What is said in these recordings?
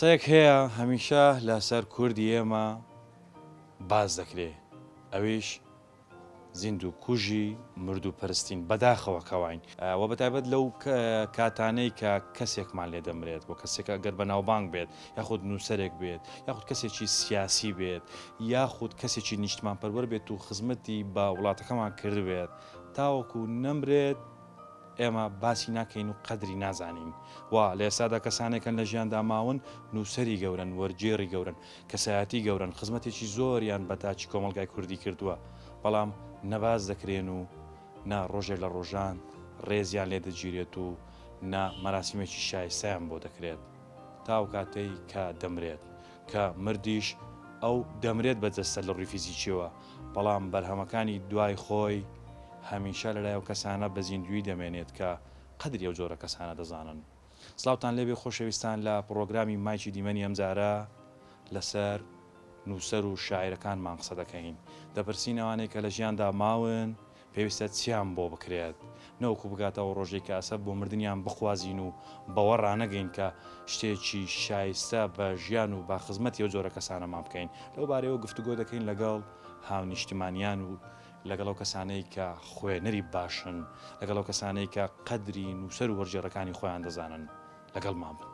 قسەیەک هەیە هەمیشە لەسەر کوردی ئێمە باز دەکرێت، ئەویش زیند و کوژی مرد و پەرستین بەداخەوە کەواین و بەتایبەت لەو کاتانەی کە کەسێکمان لێ دەمرێت بۆ کەسێکە گەر بە ناوبانگ بێت یاخود نووسەرێک بێت یاخود کەسێکی سیاسی بێت یاخود کەسێکی نیشتمان پەروەر بێت و خزمەتی بە وڵاتەکەمان کرد بێت تاوەکو نەمرێت ئێمە باسی ناکەین و قەدری نازانین و لە ئێستادا کەسانێکن لە ژیاندا ماون نووسەری گەورن وەرجێڕی گەورن کەسایەتی گەورن خزمەتێکی زۆریان بە تاچی کۆمەلگای کوردی کردووە بەڵام نەباز دەکرێن و نا ڕۆژێک لە ڕۆژان ڕێزیان لێ دەگیرێت و نا مەراسیمێکی شایستەیان بۆ دەکرێت تاو کاتەی کە دەمرێت کە مردیش ئەو دەمرێت بەجەستە لە ڕووی فیزیکیەوە بەڵام بەرهەمەکانی دوای خۆی هەمیشە لەلایەو کەسانە بە زیندوی دەمێنێت کە قەدری ئەو جۆرە کەسانە دەزانن. سڵاوتان لێبێ خۆشەویستان لە پرۆگرامی مایکی دیمەنی ئەمجارە لەسەر نووسەر و شاعیرەکانمان قسە دەکەین دەپرسین ئەوانەی کە لە ژیاندا ماون پێویستە چیان بۆ بکرێت نەوەکو بگاتەوە ڕۆژێک کە ئەسە بۆ مردنیان بخوازین و بەوە ڕانەگەین کە شتێکی شایستە بە ژیان و با خزمەتی ئەو جۆرە کەسانەمان بکەین لەو بارەیەوە گفتوگۆ دەکەین لەگەڵ هاونیشتمانیان و لەگەڵ ئەو کەسانەی کە خوێنەری باشن لەگەڵ ئەو کەسانەی کە قەدری نووسەر و وەرجێڕەکانی خۆیان دەزانن لەگەڵ مابن.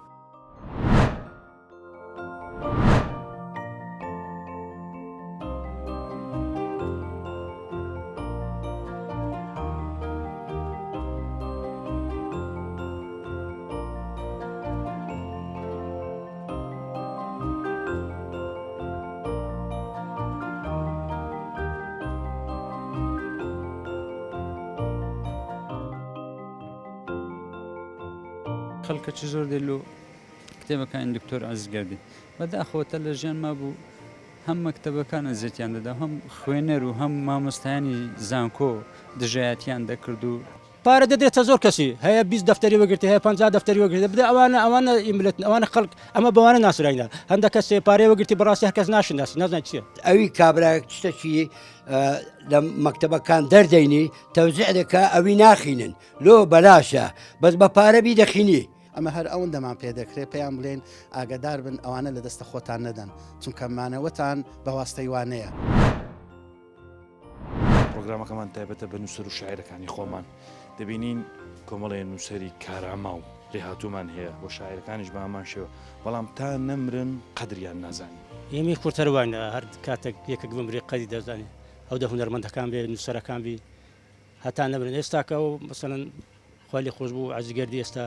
خەڵکەی زۆر دێت و کتێبەکانی دکتۆر عەزیزگەردی بەداخەوەتە لە ژیان مابوو هەم مەکتەبەکان ئەزیەتیان دەدا هەم خوێنەر و هەم مامۆستایانی زانکۆ دژایەتیان دەکرد و پارە دەدرێتە زۆر کەسی هەیە 20 دەفتەری وەگرتی هەیە 50 دەفتەری وەگرێت بدە ئەوانە ئیملەتن ئەوانە خەڵک ئەمە بەوانە ناسراینە هەندێک کەسێ پارەی وەگرتی بەڕاستی هەر کەس ناشناسی نازانێت چییە ئەوی کابرا شتێکی لە مەکتەبەکان دەردەینی تەوزیع دەکا ئەوی ناخینن لۆ بەلاشە بەس بە پارەبی دەخینی ئەمە هەر ئەوەندەمان پێ دەکرێت پێیان بڵێن ئاگدار بن ئەوانە لە دەستە خۆتان نەدەن چونکە مانەوەتان بەواستەی وانەیە. پرۆگرامەکەمان تایبەتە بە نووسەر و شاعیرەکانی خۆمان دەبینین کۆمەڵێ نووسەری کاراما و لێهاتوومان هەیە بۆ شاعیرەکانیش بە هەمان شێوە بەڵام تا نەمرن قەدریان نازانی ئێمەی کورتەروانە هەر کاتێک یەکێک بمرێ قەدی دەزانێت ئەو دە هونەرمەندەکان بێ نووسەرەکان بی هەتا نەبرن ئێستاکە و مەسەڵەن خۆلی خۆش بوو عەزیزگەردی ئێستا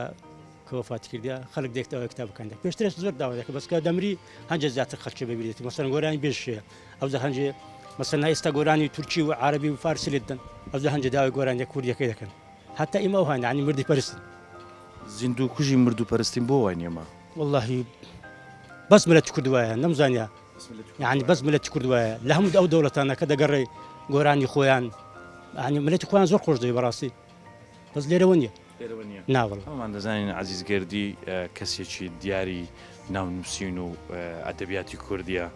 کەوەفاتی کردیا خەڵک دێکتەوە کتابەکان پێشترش زۆر داوا دەکە بەسکە دەمری هەنجە زیاتر خەڵکی ببیێتی مەسەڵەن گۆرانی بێژێ ئەو هەنجێ مەسەڵەن ئێستا گۆرانی تورکی و عەرەبی و فارسی لێ دەن ئەو هەنجە داوای گۆرانی کوردیەکەی دەکەن هەتا ئێمە ئەو هەن عنی مردی پەرستن زیند و کوژی مرد و پەرستین بۆ وای نیەمە واللهی بەس ملەتی کوردوایە نەمزانیا یعنی بەس ملەتی کوردوایە لە هەموو ئەو دەوڵەتانە کە دەگەڕێ گۆرانی خۆیان عنی ملەتی خۆیان زۆر خۆش دەوێ بەڕاستی بەس لێرەوە نییە ناوەڵ ئەومان دەزانین عەزیزگەردی کەسێکی دیاری ناونووسین و ئەدەبیاتی کوردیە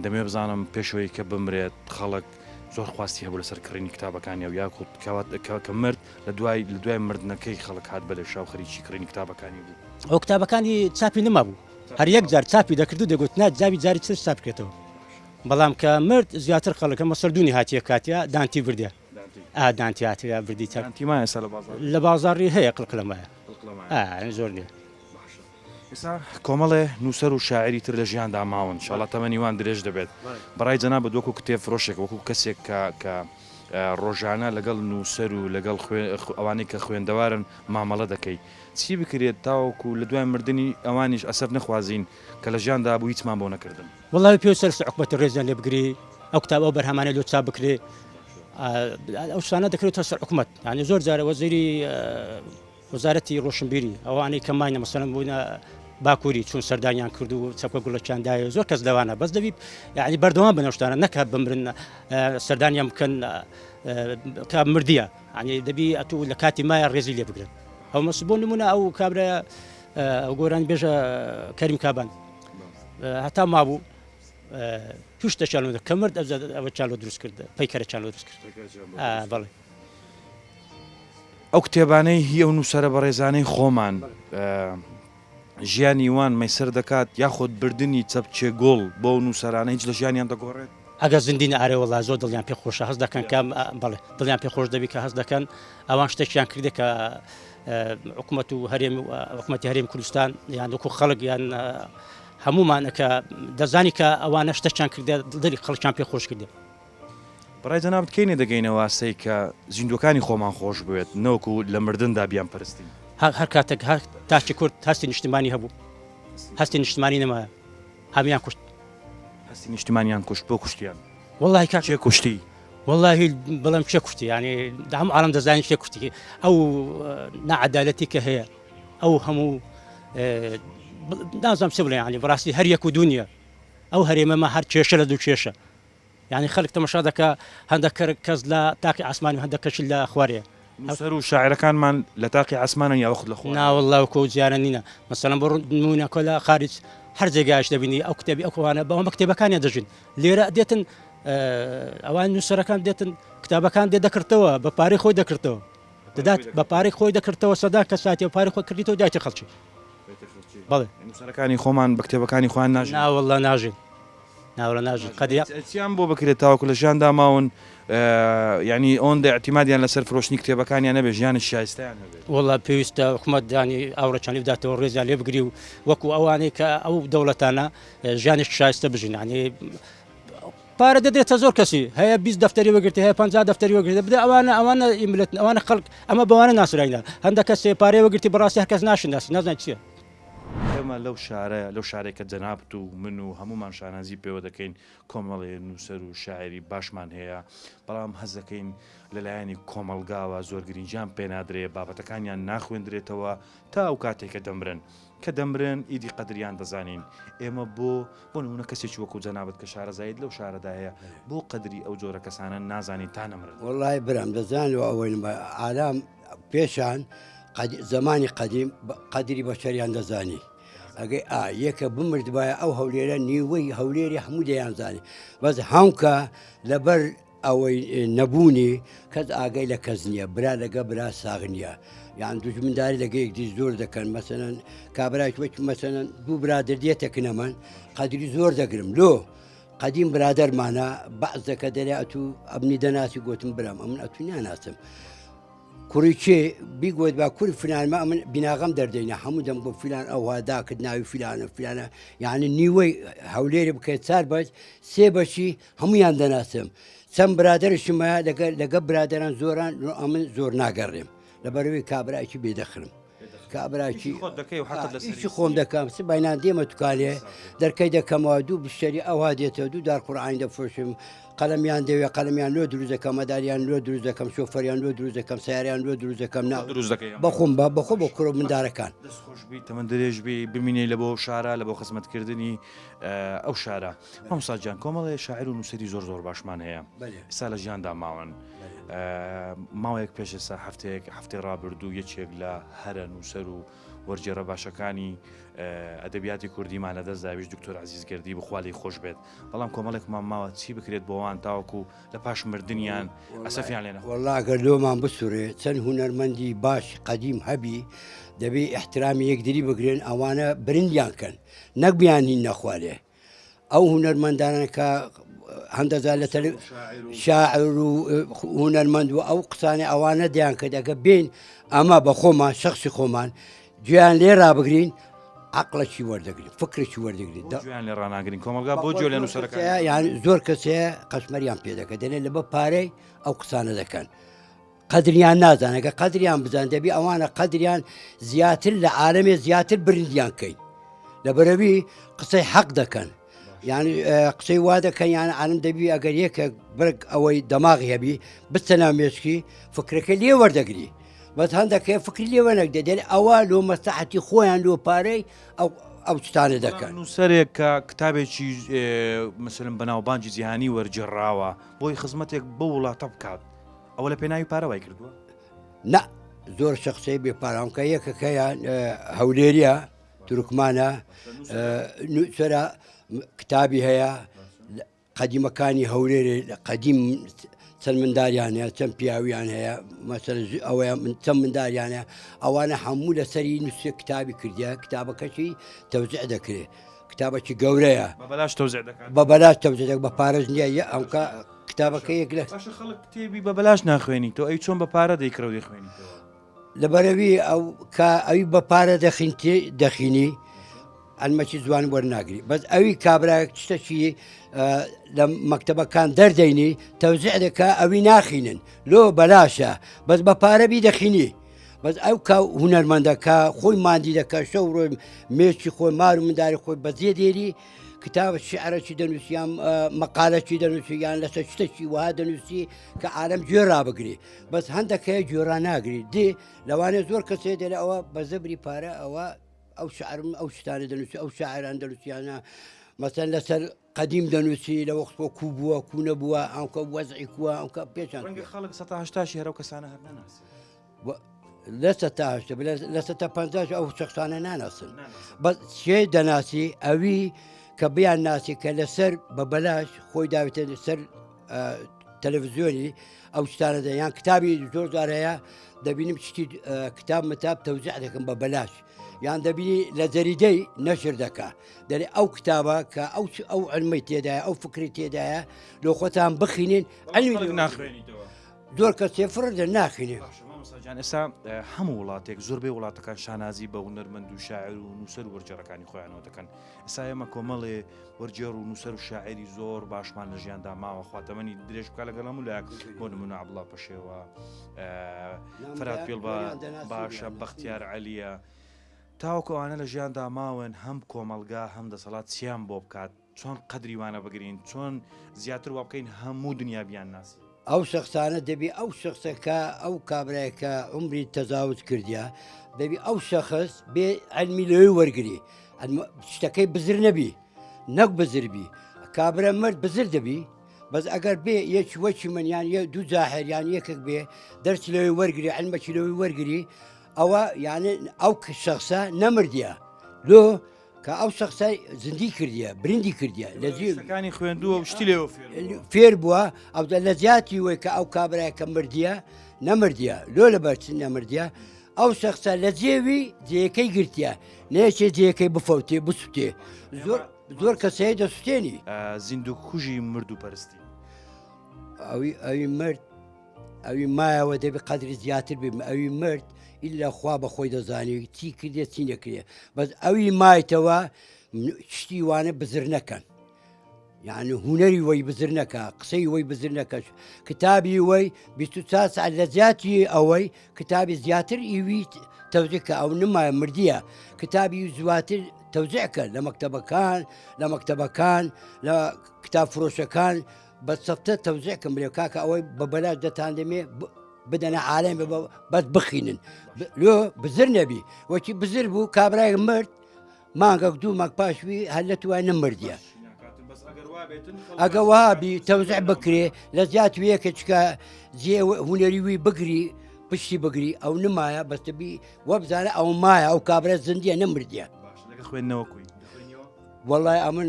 دەمێ بزانم پێشەوەی کە بمرێت خەڵک زۆر خواستی هەبوو لەسەر کڕینی کتابەکانی و یاخود کە مرد لە دوای مردنەکەی خەڵک هات بە لە شاو خەریکی کڕینی کتابەکانی بوو ئەو کتابەکانی چاپی نەمابوو هەر یەک جار چاپی دەکرد و دەگوت نات جاوی جاری چ چاپ بکرێتەوە بەڵام کە مرد زیاتر خەڵکە مەسەردوونی هاتیە کاتیا دانتی بردە دانتی هاتیە بردی لە بازاڕی هەیە قڵقلەمایە زۆر نییە ئێستا کۆمەڵێ نووسەر و شاعری تر لە ژیاندا ماون شڵات تەمەنیوان درێژ دەبێت بەڕای جەنا بە دووەکو کتێب فرۆشێک وەکو کەسێک کە ڕۆژانە لەگەڵ نووسەر و لەگەڵ ئەوانەی کە خوێندەوارن مامەڵە دەکەی چی بکرێت تاوەکو لە دوای مردنی ئەوانیش ئەسەر نەخوازیین کە لە ژیاندا بوو هیچمان بۆ نەکردن وڵی پێ سەر عقبەتی ڕێزیان لێ بگری ئەو کتاب ئەو بەرهەمانە لۆ چاپ بکرێ ئەو شانە دەکرێتە سەر حکوومەت ینی زۆر جارە وەزیری وەزارەتی ڕۆشنبیری ئەوانەی کەمانە مەسەڵەن بووینە باکووری چون سەردانیان کرد و چەپە گوڵەکیاندایە زۆر کەس لەوانە بەس دەبی یعنی بەردەوام بنەشتانە نەکات بمرن سەردانیان بکەن کە مردیە ینی دەبی ئەتوو لە کاتی مایە ڕێزی لێ بگرن ئەو مەس بۆ نمونە ئەو کابرا ئەو گۆرانی بێژە کەریم کابان هەتا مابوو توشتە چالۆ کە مرد ئەوە چالۆ دروست کرد پەیکەرە چالۆ دروست کرد بەڵێ ئەو کتێبانەی هی ئەو نووسەرە بە ڕێزانەی خۆمان ژیانی وان مەسەر دەکات یاخۆت بردننی چەپچێ گۆڵ بۆ نووسەرانە هیچ لە ژیانیان دەگۆڕێت ئەگە زیندینە ئارێوەڵا زۆر دڵیان پێ خۆشە هەست دەکەن کە بڵێ دڵیان پێ خۆش دەبی کە هەست دەکەن ئەوان شتێکیان کردێ کە حکوومەت و هەرێم حکوومەتی هەرێم کوردستان یان وەکو خەڵک یان هەمومانەکە دەزانی کە ئەوانە شتێکیان کردێ دڵی خەڵکیان پێ خۆش کردێ بەڕای جەناب بکەینێ دەگەینەوە سی کە زیندوەکانی خۆمان خۆش بوێت نەوەکو لە مردندا بیان پەرستی هەر کاتێک تاچی کورد هەستی نیشتمانی هەبوو هەستی نیشتمانی نەمایە هەمیان کوشت هەستی نیشتمانیان کوشت بۆ کوشتیان والله کاک چێ کوشتی والله بەڵام شێ کوشتی ینی هەم عالم دەزانین شێ کوشتی ئەو نەعەدالەتی کە هەیە ئەو هەموو نازانم چ بڵێ ینی بەڕاستی هەر یەک و دونیە ئەو هەرێمەمە هەر کێشە لە دوو کێشە یعنی خەڵک تەماشا دەکا هەندێک کەس لە تاقی ئاسمانی هەندێک کەش لە خوارەیە نووسەر و شاعرەکانمان لە تاقی ئاسمانن یا وەخت لە خۆ ناوەڵڵا وەکو زیارە نینە مەسەلەن بۆ نمونە کۆلا خارج هەر جێگایش دەبینی ئەو کتێبی ئەو کۆوانە بەوە کتێبەکانیان دەژین لێرە دێتن ئەوان نووسەرەکان دێتن کتابەکان دێ دەکردەوە بە پارەی خۆی دەکردەوە دەدات بە پارەی خۆی دەکردەوە سەدا کە ساتی و پارەی خۆی کردیتەوە دایتی خەڵکی بەڵێ نووسەرەکانی خۆمان بە کتێبەکانی خۆیان ناژین ناوەڵڵا ناژین ناوەڵە ناژین قەدیان بۆ بکرێت تاوەکو لە ژیان داماون ینی ئەوەندە اعتیمادیان لەسەر فرۆشتنی کتێبەکانیان نەبێ ژیانی شایستیان هەبێت وڵا پێویستە حکوومەت دانی ئاوڕەچانی بداتەوە ڕێزیان لێ بگری و وەکو ئەوانەی کە ئەو دەوڵەتانە ژیانێک شایستە بژین ینی پارە دەدرێتە زۆر کەسی هەیە 20 دەفتەری وەگرتی هەیە 50 دەفتەری وەگرێت بدە ئەوانە ئیملت ئەوانە خەڵک ئەمە بەوانە ناسراینا هەندێک کەسێ پارەی وەگرتی بەڕاستی هەر کەس ناشناسی نازانیت چییە ئێمە لەو شارێکە جەنابەت و من و هەمومان شانازی پێوە دەکەین کۆمەڵێ نووسەر و شاعری باشمان هەیە بەڵام هەز دەکەین لەلایەنی کۆمەلگاوە زۆر گرنگیان پێ نادرێت بابەتەکانیان ناخوێندرێتەوە تا ئەو کاتێکە دەمرن کە دەمرن ئیدی قەدریان دەزانین ئێمە بۆ نمونە کەسێکی وەکو جەنابەت کە شارەزایت لەو شارەدا هەیە بۆ قەدری ئەو جۆرە کەسانە نازانین تا نەمرن وڵای برام دەزانەوە ئەوەی ئالام پێشان زمانی قەدیم قەدری بەشەریان دەزانی ئەگەی یەکە بمرد وایە ئەو هەولێرە نیوەی هەولێری هەموو دەیانزانانی بەس هەمکە لەبەر ئەوەی نەبوونی کەس ئاگەی لە کەس نییە برا لەگە برا ساغ نییە یان دوژمنداری لەگەیەکدی زۆر دەکەن مەسەن کابراش وەک مەسەن دوو برادر دێتێک نەمەن قەدری زۆر دەگرم لۆ قەدیم برادەرمانە بەعز دەکە دەریات و ئەبنی دەناسی گوتم برام ئەمن ئەتونیان ناسم کوڕی چێ بیگوت با کوری فلانمە ئەمن بیناغەم دەردەینە هەموو دەم بۆ فیلان ئەوها داکرد ناوی فیلانە فلانە یعنی نیوەی هەولێری بکەیت چار بەش سێ بەشی هەمویان دەناسم چەند برادرشمە لەگە برادران زۆران ئەمن زۆر ناگەڕێم لەبەرەوەی کابراکی بێدەخرم کابراکی خۆم دەکەم سبینان دێمە توکالێ دەرکەی دەکەمەوە دوو بشتری ئەوها دێتەوە دوو دار قورعانی دەفرۆشم قەلەمیان دەوێت قەلەمیان لۆ دروست دەکەم مەداریان لۆ دروست دەکەم شۆفەریان لۆ دروست دەکەم سیاریان لۆ دروست دەکەم بەخۆم بەخۆ بۆ کوڕ مندارەکان دەستخۆشبی تەمەند درێژبی بمینێ لە بۆ شارە لە بۆ خزمەتکردنی ئەو شارە مامۆستاجان کۆمەڵێ شاعر و نووسری زۆر باشمان هەیە ئێستا لە ژیاندا ماون ماوەیەک پێش ئێستا هەفتەی ڕابردوو یەکێک لە هەرە نووسەر و وەرجێڕە باشەکانی ئەدەبیاتی کوردیمانە دەستداویش دکتۆر عەزیزگەردی بخوالی خۆش بێت بەڵام کۆمەڵێکمان ماوە چی بکرێت بۆوان تاوەکو لە پاش مردنیان ئەسەفیان لێنە وەڵا ئەگەر لۆمان بسوورێ چەند هونەرمەندی باش قەدیم هەبی دەبێ احترامی یەکدری بگرێن ئەوانە برندیان کەن نەک بیانی نەخوارێ ئەو هونەرمەندانە کە هەندەزار لە شاعر و هونەرمەند و ئەو قسانێ ئەوانە دیان کە دەگە بین ئەمە بە خۆمان شخصی خۆمان گویان لێ ڕابگرین عقلەکی وەردەگرین فکرێکی وەردەگرین گویان لێ ڕناگرین کۆمەلگا بۆ جۆ لە نووسەرەکان یان زۆر کەسەیە قەشمەریان پێ دەکە دەنێت لە بە پارەی ئەو قسانە دەکەن قەدریان نازانەکە قەدریان بزان دەبی ئەوانە قەدریان زیاتر لە عالەمێ زیاتر برندیان کەین لەبەرەوی قسەی حەق دەکەن یعنی قسەی وا دەکەن یان عالم دەبی ئەگەر یەکە برگ ئەوەی دەماغی هەبی بچە ناو مێشکی فکرەکە لێ وەردەگری بەس هەندێکە فکری لێوە نەکدە ئەوە لۆ مەساحەتی خۆیان لۆ پارەی ئەو شتانە دەکەن نووسەرێک کە کتابێکی مثلن بەناوبانجی جیهانی وەرجێڕاوە بۆی خزمەتێک بە وڵاتە بکات ئەوە لە پێناوی پارەوای کردووە نە زۆر شخصی بێپارامکە یەکەکەیان هەولێریە تورکمانە نووسەرە کتابی هەیە قەدیمەکانی هەولێرێ قەدیم چەند منداریان هەیە چەند پیاویان هەیە مەسەر ئەوەیە من چەند منداریان هەیە ئەوانە هەموو لەسەری نووسێ کتابی کردیا کتابەکەشی تەوزیع دەکرێت کتابێکی گەورەیە بەلاش تەوزیع دەکات بە بەلاش تەوزیع بە پارەش نییە ئەمکە کتابەکە یەک لە باشە خەڵک کتێبی بە بەلاش ناخوێنی تۆ ئەی چۆن بە پارە دەیکرە و دەیخوێنیتەوە لەبەرەوی ئەو کە ئەوی بە پارە دەخینی ئەلمەکی زوان وەرناگری بەس ئەوی کابراایك شتێکی لە مەکتەبەکان دەردەینی تەوزیع دەکا ئەوی ناخینن لۆ بەلاشە بەس بە پارەبی دەخینی بەس ئەو کا هوەرمەندەکە خۆی مادی دەکە شەو ڕۆی مێچی خۆی مار و منداری خۆی بەزیێ دێری کتاب شعرەکی دەنووسیان مەقالەکی دەنووسی یان لەسەر شتێکی وها دەنووسی کە ئالەم گوێ ڕابگری بەس هەندێکەیە گوێران ناگری دێ لەوانێ زۆر کەسێ دێرە ئەوە بە زەبری پارە ئەوە ئەو شعرم ئەو شتانە دەنووسی ئەو شاعران دەنووسیانە مەسەن لەسەر قەدیم دەنووسی لە وەختۆ کو بووە کو نەبووە ئەوکە وەزعی کووە ئەوکە پێشان خەڵک 1970 هەرو کەسانە هەر ناناسی لە 1970 لە 1950 ئەو شخصانە ناناسن بەس شێ دەناسی ئەوی کە بیان ناسی کە لەسەر بە بەلاش خۆی داوێتە سەر تەلەڤیزیۆنی ئەو شتانە دەیان کتابی زۆر جار هەیە دەبینیم شتی کتاب متاب تەوزیع دەکەم بە بەلاش یان دەبینی لە جەریدەی نەشر دەکا دەری ئەو کتابە کە ئەو علمەی تێدایە ئەو فکری تێدایە لۆ خۆتان بخینین ئەلمی ناخوێنیتەوە زۆر کەس سێفر دەناخینێ جان ئێستا هەموو وڵاتێک زۆربەی وڵاتەکان شانازی بە هونەرمەند و شاعر و نووسەر و وەرجێڕەکانی خۆیانەوە دەکەن ئێستا ئێمە کۆمەڵێ وەرجێڕ و نووسەر و شاعری زۆر باشمان لە ژیاندا ماوە خواتەمەنی درێژ بکە لەگەڵ هەموو لایەک بۆ نمونە عەبدوڵڵا پەشێوە فەرات پێڵبا باشە بەختیار عەلیە تاوەکو ئەوانە لە ژیاندا ماون هەم کۆمەلگا هەم دەسەڵات چیان بۆ بکات چۆن قەدری وانە بگرین چۆن زیاتر وا بکەین هەموو دنیا بیان ناسی ئەو شخصانە دەبی ئەو شخصەکە ئەو کابراایکە عمری تەزاوت کردیا دەبی ئەو شەخص بێ ئەلمی لەوێ وەرگری شتەکەی بزر نەبی نەک بزربی کابرا مرد بزر دەبی بەس ئەگەر بێ یەک وەکی منیان یە دوو جاهێریان یەکێک بێ دەرسی لەوێ وەرگری ئەلمەکی لەوێ وەرگری ئەوە یانە ئەو شخصە نەمردیە لۆ کە ئەو شخصای زندی کردیە بریندی کردیە لە ەکانی خوێندووە و شتی لێەوە فێر بووە ئەو لە زیاتی وی کە ئەو کابراایکە مردیە نەمردیە لۆ لە بەرچین نەمردیە ئەو شخصە لە جێوی جێەکەی گرتیە نەیەکێ جێەکەی بفەوتێ بسووتێ زۆر کەسەیە دەسووتێنی زیندوو کوژی مرد و پەرستی ئەوی مرد ئەوی مایەوە دەبێت قەدری زیاتر بێ ئەوی مرد ئیلا خوا بە خۆی دەزانی چی کردێت چی نەکرێ بەس ئەوی مایتەوە شتی وانە بزر نەکەن یعنی هوەری وەی بزر نەکە قسەی وەی بزر نەکەش کتابی وەی 24 ساعت لە زیاتی ئەوەی کتابی زیاتر ئیوی تەوزیعکە ئەو نمایە مردیە کتابی زواتر تەوزیعکە لە مەکتەبەکان لە کتاب فرۆشەکان بە سەفتە تەوزیعکەم برێ کاکە ئەوەی بە بەلاش دەتان دەمێ بدەنە عالم بەس بخینن لۆ بزر نەبی وەکی بزر بوو کابراای مرد مانگەک دوو مەک پاشوی هەر لە توای نەمردیە ئەگە وابی تەوزیع بکرێ لە زیات وەیەکە چکە جێ هوەری وی بگری پشتی بگری ئەو نمایە بەستەبی وە بزانە ئەو مایە ئەو کابرا زندیە نەمردیە خوێندنەوەکوی وەڵای ئەمن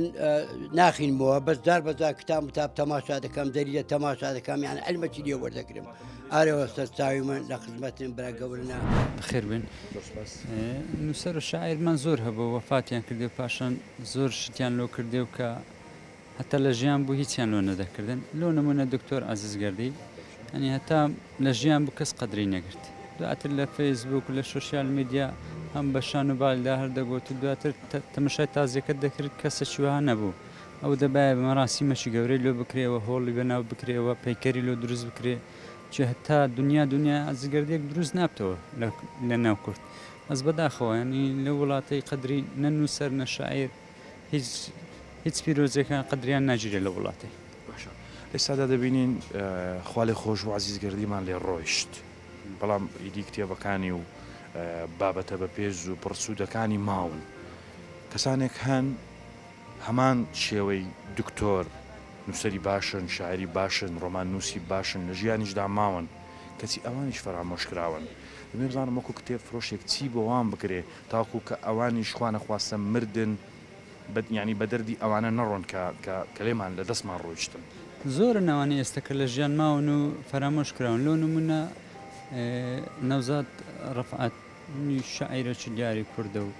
ناخینمەوە بەسدار بەزار کتاب متاب تەماشا دەکەم دەریە تەماشا دەکەم یان ئەلمەکی لێ وەردەگرم ئارەوە سەرچاوی من لە خزمەتم برا گەورنا خێر بن نووسەر و شاعرمان زۆر هەبوو وەفاتیان کردێ و پاشان زۆر شتیان لۆ کردێ و کە هەتا لە ژیان بوو هیچیان لۆ نەدەکردن لۆ نمونە دکتۆر عەزیزگەردی ئەنی هەتا لە ژیان بوو کەس قەدری نەگرت دواتر لە فەیسبوک و لە سۆشیال میدیا هەم بە شان و بالدا هەردەگوت و دواتر تەمەشای تازیەکەت دەکرد کەسێکی وها نەبوو ئەو دەبایە بەمەڕاستی مەشی گەورەی لۆ بکرێەوە هۆڵی بەناو بکرێەوە پەیکەری لۆ دروست بکرێ چ هەتا دنیا ئازگەردێک دروست نابتەوە لە ناو کورد ئەس بەداخەوە ینی لە وڵاتەی قەدری نەنووسەر نەشاعیر هیچ پیرۆزەکان قەدریان ناگیرێت لە وڵاتی ئێستادا دەبینین خوا لێ خۆش و عەزیزگەردیمان لێ ڕۆیشت بەڵام ئیدی کتێبەکانی و بابەتە بە پێز و پڕسوودەکانی ماون کەسانێک هەن هەمان شێوەی دکتۆر نووسری باشن شاعری باشن ڕۆمان نووسی باشن لە ژیانیشدا ماون کەچی ئەوانیش فەرامۆشکراون دەبێ بزانم وەکو کتێب فرۆشێک چی بۆ وان بکرێ تاکو کە ئەوانیش خوا نەخواستە مردن ینی بە دەردی ئەوانە نەڕۆن کە لێمان لە دەستمان ڕۆیشتن زۆر ناوانی ئێستا کە لە ژیان ماون و فەرامۆش کراون لۆ نمونە نەوزاد ڕەفعەتی شاعیرەکی دیاری کوردە و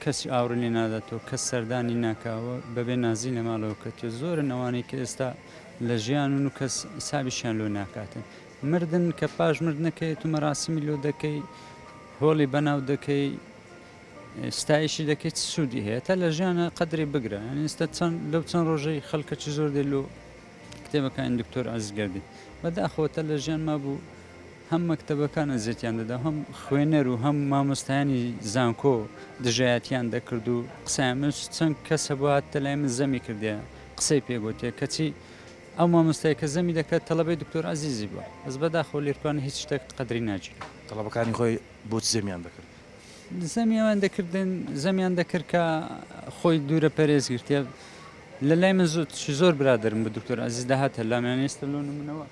کەسی ئاور لێ ناداتەوە کەس سەردانی ناکاوە بەبێ نازی لە ماڵەوە کەتێ زۆر نەوانەی کە ئێستا لە ژیان و کەس حسابیشیان لۆ ناکاتن مردن کە پاش مردنەکەی تو مەراسمی لۆ دەکەی هۆڵی بەناو دەکەی ستایشی دەکەیت سوودی هەیە تا لە ژیانە قەدری بگرە ئێستا لەو چەند ڕۆژەی خەڵکەکی زۆر دێ لۆ کتێبەکانی دکتۆر عەزیزگەردی بەداخەوەتە لە ژیان مابوو هەم مەکتەبەکانە زێتیان دەدا هەم خوێنەر و هەم مامۆستایانی زانکۆ دژایەتیان دەکرد و قسەیان چەند کەس هەبوو هاتە لای من زەمی کردیە قسەی پێگوتێ کەچی ئەو مامۆستای کە زەمی دەکات تەڵەبەی دکتۆر عەزیزی بووە ئەس بەداخەوە لێرکوانە هیچ شتێک قەدری ناگیرێت تەڵەبەکانی خۆی بۆچی زەمیان دەکرد زەمیان دەکردن زەمیان دەکرد کە خۆی دوورە پەرێزگرتە لە لای من زۆر برادرم بە دکتۆر عەزیز داهاتە لامیان ئێستا لۆ نمونەوە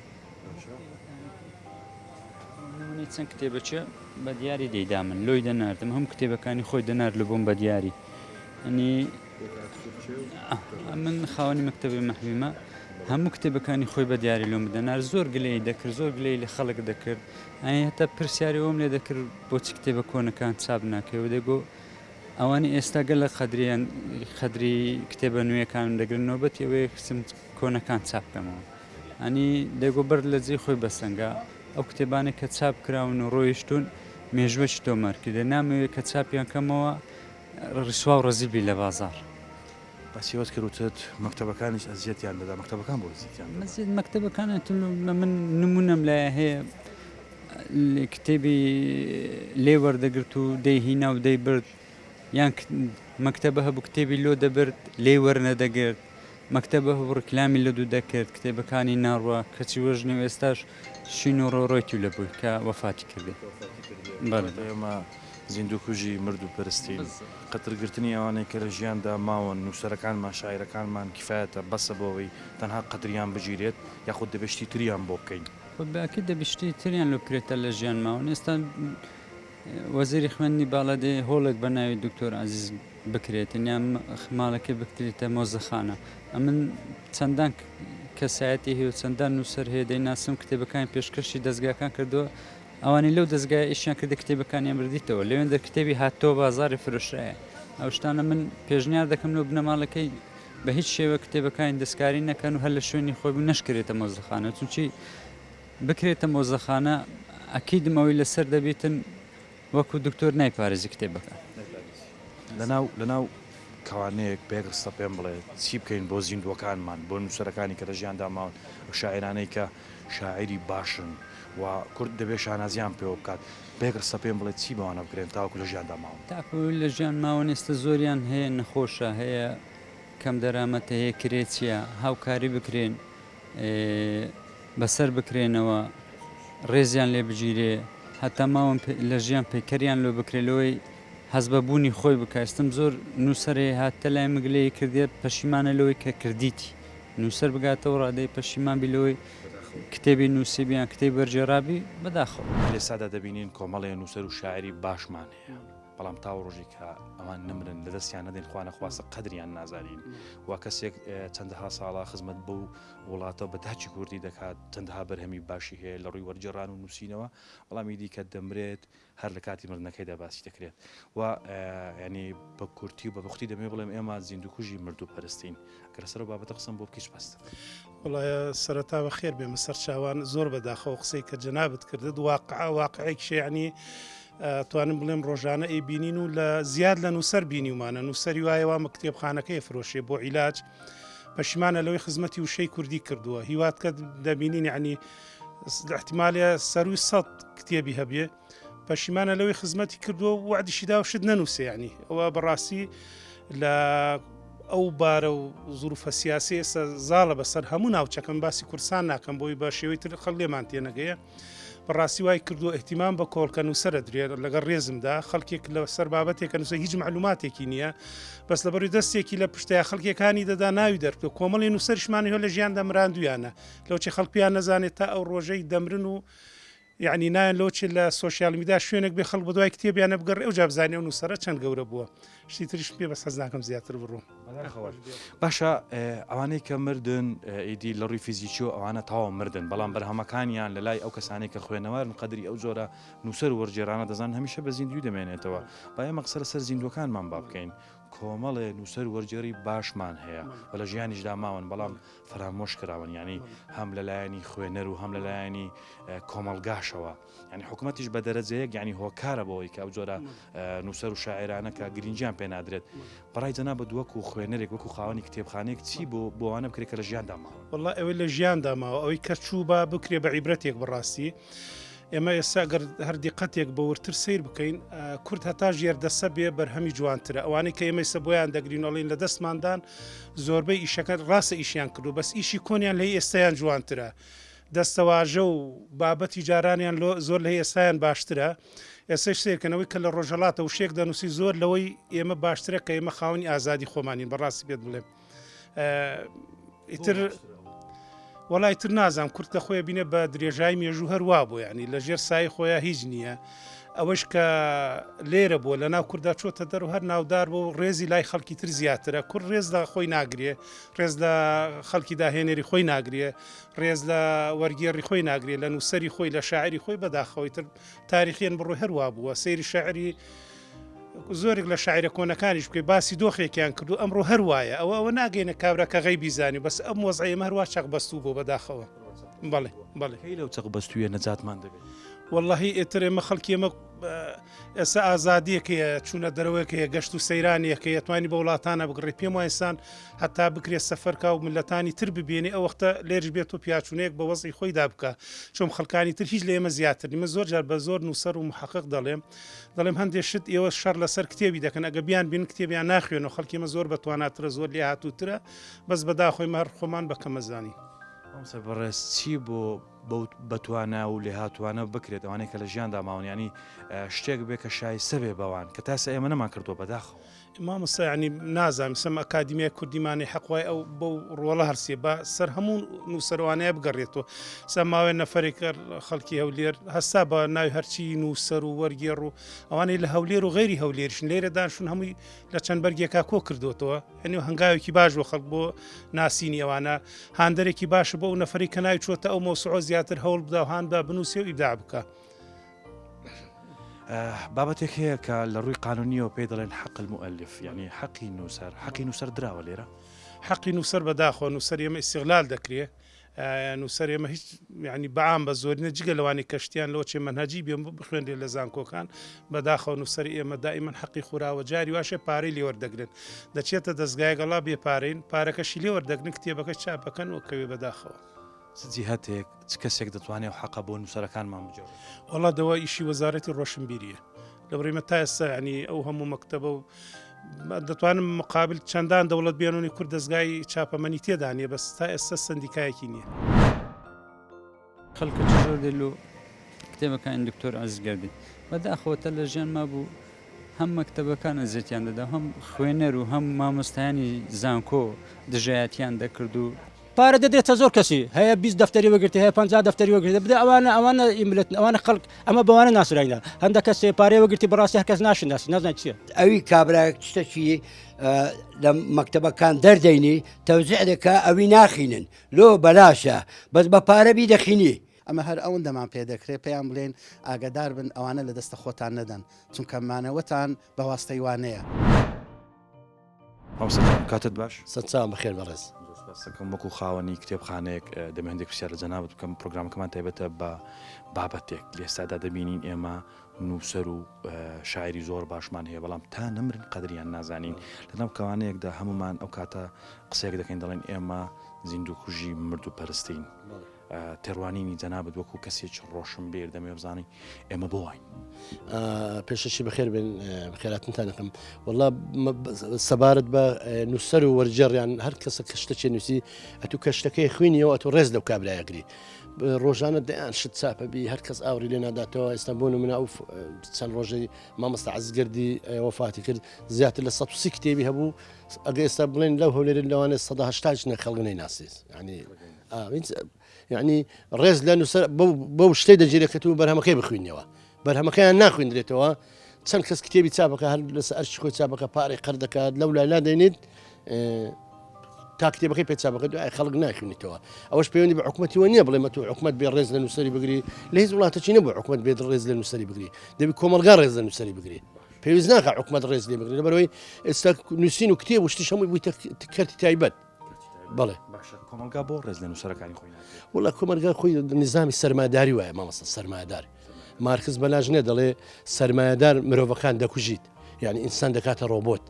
نمونەی چەند کتێبەچە بە دیاری دەیدا من لۆی دەناردم هەم کتێبەکانی خۆی دەنارد لە بۆم بە دیاری ئەنی من خاوەنی مەکتەبی مەحویمە هەموو کتێبەکانی خۆی بە دیاری لۆم بدەنار زۆر گلەی دەکرد زۆر گلەی لە خەڵک دەکرد هەتا پرسیاری ئەوم لێ دەکرد بۆچی کتێبە کۆنەکان چاپ ناکەوە دەگۆ ئەوانی ئێستا گەلە خەدری کتێبە نوێیەکان دەگرن نۆبەت ئەوەیە قسم کۆنەکان چاپ بکەمەوە ئەنی دەگۆ بەر لە جێی خۆی بەسەنگا ئەو کتێبانێک کە چاپ کراون و ڕۆیشتون مێژوەشی تۆمار کردە نامەوێت کە چاپیان کەمەوە ڕیسوا و ڕەزیبی لە بازار بەسیوت کردوتت مەکتەبەکانیش ئەزیەتیان دەدا مەکتەبەکان بۆ زیێتیان مەزیێت مەکتەبەکانە من نمونەم لایە هەیە کتێبی لێ وەردەگرت و دەیهینا و دەیبرد یان مەکتەبە هەبوو کتێبی لۆ دەبرد لێ وەرنەدەگرت مەکتەبە هەبوو ڕکلامی لە دوو دەکرد کتێبەکانی ناڕوە کەچی وەژنی و ئێستاش شین و ڕۆڕۆیتی لە بووی کە وەفاتی کردی ئێمە زیندوو مرد و پەرستین قەترگرتنی ئەوانەی کە لە ژیاندا ماوەن نووسەرەکانمان شاعیرەکانمان کفایەتە بەسە بۆەوەی تەنها قەدریان بگیرێت یاخود دەبێشتی تریان بۆ بکەین باکی دەبیشتی تریان لە بکرێتە لە ژیان ماوەن ئێستا وەزیری خوێندنی باڵەدێ هۆڵێک بە ناوی دکتۆر عەزیز بکرێتن یان ماڵەکەی بکرێتە مۆزەخانە ئەمن چەندان کەسایەتی هەیە و چەندان نووسەر هەیە دەیناسم کتێبەکانی پێشکەشی دەستگاکان کردووە ئەوانی لەو دەستگای ئیشیان کردە کتێبەکانیان بردیتەوە لەوێن دەرکتێبی هاتۆ بازاری فرۆشایە ئەو شتانە من پێشنیار دەکەم لەو بنەماڵەکەی بە هیچ شێوە کتێبەکانی دەستکاری نەکەن و هەر لە شوێنی خۆی نەشکرێتە مۆزەخانە چونچی بکرێتە مۆزەخانە ئەکیدمەوەی لەسەر دەبێتن وەکو دکتۆر نایپارێزی کتێبەکە لەناو کەوانەیەک پێگەستە پێم بڵێ چی بکەین بۆ زیندوەکانمان بۆ نووسەرەکانی کە لە ژیاندا ماون ئەو شاعرانەی کە شاعری باشن و کورد دەبێت شانازیان پێوە بکات پێگەستە پێم بڵێ چی بەوانە بکرێن تاوەکو لە ژیاندا ماون تاکو لە ژیان ماوەن ئێستا زۆریان هەیە نەخۆشە هەیە کەم دەرامەتە هەیە کرێچیە هاوکاری بکرێن بەسەر بکرێنەوە ڕێزیان لێ بگیرێ هەتا ماوەن لە ژیان پەیکەریان لۆ بکرێلەوەی هەز بەبوونی خۆی بکەستم زۆر نووسەرێ هاتە لای مگلەیە کردێت پەشیمانە لەوەی کە کردیتی نووسەر بگاتەوە ڕادەی پەشیمان بیلەوەی کتێبی نووسیبیان کتێب بەرجێڕابی بەداخەوە لێسادا دەبینین کۆمەڵێ نووسەر و شاعری باشمان هەیە بەڵام تاو ڕۆژی کە ئەمان نمرن لە دەستیان نەدەین خوانە خواستە قەدریان نازانین وا کەسێک چەندەها ساڵا خزمەت بە و وڵاتە بە داچی کوردی دەکات چەندەها بەرهەمی باشی هەیە لە ڕووی وەرجێڕان و نووسینەوە بەڵامی دیکە دەمرێت هەر لە کاتی مردنەکەیدا باسی دەکرێت و ینی بە کورتی و بە بختی دەمێ بڵێم ئێمە زیندوکوژی مرد و پەرستین کە لەسەر و بابەتە قسم بۆ بکەیت بەستە وڵایە سەرەتا بە خێر بێمە سەر چاوان زۆر بەداخەوە قسەی کە جەنابەت کردت واقعێک شێعنی توانم بڵێم ڕۆژانە ئەی بینین و لە زیاد لە نووسەر بینیومانە نووسەری وایەوە مە کتێبخانەکەی فرۆشێ بۆ عیلاج پەشیمانە لەوەی خزمەتی وشەی کوردی کردووە هیوات کە دەبینین یعنی احتیمالە سەروی 100 کتێبی هەبێ پەشیمانە لەوەی خزمەتی کردووە و وعدیشیدا و شت نەنووسێ ینی ئەوە بەڕاستی لە ئەو بارە و زروفە سیاسی ئێستا زاڵە بەسەر هەموو ناوچەکەم باسی کورسان ناکەم بۆی بە شێوەی تر خەڵ لێمان تێنەگەیە بەڕاستی وای کردو احتیمام بە کۆڵکە نووسەرە درێ لەگەڵ ڕێزمدا خەڵکێک لە سەر بابەتێکە نووسە هیچ معلوماتێکی نییە بەس لەبەری دەستێکی لە پشتەیە خەڵکیەکانی دەدا ناوی دەرکە کۆمەڵی نووسەرشمانی هۆ لە ژیان دەمراندویانە لەو چی خەڵکیان نەزانێت تا ئەو ڕۆژەی دەمرن و یعنی نایەن لۆچێ لە سوۆسیال میدیا شوێنێک بێ خەڵک بە دوای کتێبیانە بگەڕێ ئەو جا بزانێ و نووسەرە چەند گەورە بووە شتی تریش پێ بەس حەز ناکەم زیاتر بڕۆم. باشە ئەوانەی کە مردن ئیدی لە ڕووی فیزیکی و ئەوانە تاوا مردن بەڵام بەرهەمەکانیان لە لای ئەو کەسانی کە خوێنەوەرن قەدری ئەو جۆرە نووسەر و وەرجێرانە دەزان هەمیشە بە زیندوی دەمێنێتەوە با ئێمە قسە لەسەر زیندوەکانمان با بکەین کۆمەڵێ نووسەر وەرجێری باشمان هەیە و لە ژیانیشدا ماون بەڵام فرامۆش کراون ینی هەم لەلایەنی خوێنەر و هەم لەلایەنی کۆمەڵگاشەوە ینی حکوومەتیش بە دەرەجەیەک ینی هۆکارە بۆەوەی کە ئەو جۆرە نووسەر و شاعرانە کە گرنجیان پێ نادرێت بەڕای جەناب بە دووەکو خوێنەرێک وەکو خاوەنی کتێبخانەیەک چی بۆوانە بکرێت کە لە ژیاندا ماوە والله ئەوەی لە ژیاندا ماوە ئەوەی کە چوو با بکرێ بە عیبرەتێک بڕاستی ئێمە ئێستا گەر هەردی قەتێک بەورتر سیر بکەین کورد هەتا ژێردەسە بێ بەرهەمی جوانترە ئەوانەی کە ئێمە سە بۆیان دەگرینەڵین لە دەستماندان زۆربەی ئیشەکە ڕاستە ئیشیان کردو بەس ئیشی کۆنیان لە ئێستایان جوانترە دەستەواژە و بابەتی جارانیان زۆر لە ئێستایان باشترە ئێسش سێرکەنەوەی کە لە ڕۆژەڵاتە و شێک دەنووسی زۆر لەوەی ئێمە باشترە کە ئێمە خاوەنی ئازادی خۆمانین بەڕاستی بێت بڵێم ئیتر وڵای تر نازانم کورد کە خۆی بینێ بە درێژای مێژوو هەروە بۆ ینی لە ژێر سای خۆیان هیچ نییە ئەوەش کە لێرە بووە لە ناو کووردا چۆتە دەرو هەر ناودار بۆ ڕێزی لای خەڵکی تر زیاترە کورد ڕێز لە خۆی ناگرێ ڕێز لە خەڵکی داهێنێری خۆی ناگرێ ڕێز لە وەرگێڕی خۆی ناگرێت لە نووسری خۆی لە شاعری خۆی بەداخەوەی تر تاریخیان بڕۆی هەروە بووە سەیری شاعری زۆرێک لە شاعرە کۆنەکانیش بکەی باسی دۆخێکیان کردو ئەمڕۆ هەروایە ئەوە ناگەینە کابراکە غەی بیزانی بەس ئەم وەزعی هەروە چەق بەستوو بۆ بەداخەوە بەڵێ بەڵێ هی لەو چەق بەستویە نەجاتمان دەبێت واللهی ئێتر ئێمە خەڵکی ئێمە ئێستا ئازادیەکەیە چوونە دەرەوەیەکەیە گەشت و سەیرانیەکە یەتوانی بە وڵاتانە بگڕێ پێم وایسان هەتا بکرێت سەفەرکە و ملەتانی تر ببێنێ ئەو وەختە لێرش بێت و پیاچونەیەک بە وەزی خۆیدا بکە چۆم خەڵکانی تر هیچ لە ئێمە زیاتر نیمە زۆر جار بە زۆر نووسەر و محقق دەڵێم هەندێک شت ئێوە شەڕ لەسەر کتێبی دەکەن ئەگە بیان بین کتێبیان ناخوێن و خەڵکیمە زۆر بەتواناترە زۆر لێ هاتووترە بەس بەداخۆی مەهر خۆمان بەکەمەزانی بەڕێز چی بۆ بەتوانە و لێ هاتوانە بکرێت ئەوانەیە کە لە ژیاندا ماونیانی شتێک بێ کە شایستە بێ بەوان کە تاسە ئێمە نەمان کردووە بەداخەوە مامۆستا ینی نازانم سەم ئەکادیمیای کوردیمانی حەقوای ئەو بەو ڕۆڵە هەرسێ بە سەر هەموو نووسەروانەیە بگەڕێتەوە سەماوێ نەفرێکە خەڵکی هەولێر هەستا بە ناوی هەرچی نووسەر و وەرگێڕ و ئەوانەی لە هەولێر و غێری هەولێرشن لێرە دانشون هەمووی لە چەند بەرگێکا کۆ کردوتەوە هەنی هەنگاوێکی باش بۆ خەڵک بۆ ناسینی ئەوانە هاندەرێکی باشە بۆ ئەو نەفری کە ناوی چۆتە ئەو مەوسوعە زیاتر هەوڵ بدا و هاندا بنووسێ و ئیبداع بکە بابەتێک هەیە کە لە ڕووی قانونیەوە پێی دەڵێن حەق المؤلف یعنی حەقی نووسەر دراوە لێرە حەقی نووسەر بەداخۆ نووسەر ئێمە ئیستیغلال دەکرێت نووسەر ئێمە هیچ ینی بەعام بە زۆرینە جگە لەوانی کەشتیان لەوە چێ منهەجی بێ بخوێنێ لە زانکۆکان بەداخەوە نووسەری ئێمە دائیمەن حەقی خوراوە جاری واشە پارەی لێوەردەگرن دەچێتە دەستگایەگەڵا بێپارین پارەکەشی لێوەردەگرن کتێبەکە چاپەکەن وەکەوێ بەداخەوە سجی هەتێک چ کەسێک دەتوانێت و حەقە بۆ نووسەرەکانمان بجێڕێت وەڵا دەوا ئیشی وەزارەتی ڕۆشنبیریە لە بڕیمە تا ئێستا ینی ئەو هەموو مەکتەبە و دەتوانم مقابل چەندان دەوڵەت بێنونی کورد دەستگای چاپەمەنی تێدانێ بەس تا ئێستا سندیکایەکی نییە خەڵکە زۆر دێلو کتێبەکانی دکتۆر عەزیزگەردی بەداخەوەتە لە ژیان مابوو هەم مەکتەبەکانە زێتیان دەدا هەم خوێنەر و هەم مامۆستایانی زانکۆ دژایەتیان دەکرد و پارە دەدرێتە زۆر کەسی هەیە 20 دەفتەری وەگرتی هەیە 50 دەفتەری وەگرێت بدە ئەوانە ئیملت ئەوانە خەڵک ئەمە بەوانە ناسراینا هەندێک کەسێ پارەی وەگرتی بەڕاستی هەرکەس ناشناسی نازان چییە ئەوی کابراایك شتێکی لە مەکتەبەکان دەردەینی تەوزیع دەکا ئەوی ناخینن لۆ بەلاشە بەس بە پارەبی دەخینی ئەمە هەر ئەوەندەمان پێ دەکرێت پێیان بڵێن ئاگدار بن ئەوانە لە دەستە خۆتان نەدەن چونکە مانەوەتان بە واستەی وانەیە کاتت باش سەد بەخێر بەڕێز سەکەم وەکو خاوەنی کتێبخانەیەک دەمەندێک پرسیار لە جەنابەت بکەم پرۆگرامەکەمان تایبەتە بە بابەتێک لێستادا دەبینین ئێمە نووسەر و شاعری زۆر باشمان هەیە بەڵام تا نەمرن قەدریان نازانین لەناو کەوانەیەکدا هەمومان ئەو کاتە قسەیەک دەکەین دەڵێن ئێمە زیندوو کوژی مرد و پەرستین تێڕوانینی جەنابەت وەکو کەسێک ڕۆشن بێر دەمێ بزانی ئێمە بۆ واین پێشەشی بەخێر بن بەخێراتتان دەکەم وەڵا سەبارەت بە نووسەر و وەرجێڕیان هەر کەسە کەشتە چێ نووسی ئەتو کەشتەکەی خوێنیەوە ئەتو ڕێز لەو کابرایەگری ڕۆژانە دەیان شت چاپەبی هەر کەس ئاوری لێ ناداتەوە ئێستا بوون منە ئەو چەند ڕۆژەی مامەستا عەزگەردی وەفاتی کرد زیاتر لە 130 کتێبی هەبوو ئەگە ئێستا بڵێن لەو هەولێرە لەوانێت 180 خەڵگنەی ناسیس یعنی ڕێز لە نووسەر بەو شتەی دەجێرەکەت و بەرهەمەکەی بخوێنەوە بەرهەمەکەیان ناخوێندرێتەوە چەند کەس کتێبی چاپەکە هەر لەسەر ئەرچی خۆی چاپەکە پارەی قەر دەکات لەو لایلا دەینێت تا کتێبەکەی پێ چاپەکە دوای خەڵک ناخوێنیتەوە ئەوەش پەیوەندی بە حکومەتی وە نییە بڵێ مە تۆ حکومەت بێ ڕێز لە نووسەری بگری لە هیچ وڵاتەی نەبوو حکومەت بێت ڕێز لە نووسەری بگری دەبی کۆمەلگا ڕێز لە نووسەری بگری پێویست ناکە حکومەت ڕێز لێ بگری لەبەرەوەی ئێستا نووسین و کتێب و شتیش هەمووی بوویتە کەرتی تایبەت بەڵێ کۆمەلگا بۆ ڕێز لە نووسەرەکانی خۆی وڵا کۆمەلگا خۆی نظامی سەرمایه‌داری وایە مامەستا سەرمایه‌دار مارکس بەلاژنێ دەڵێ سەرمایه‌دار مرۆڤەکان دەکوژیت یعنی ئینسان دەکاتە ڕۆبۆت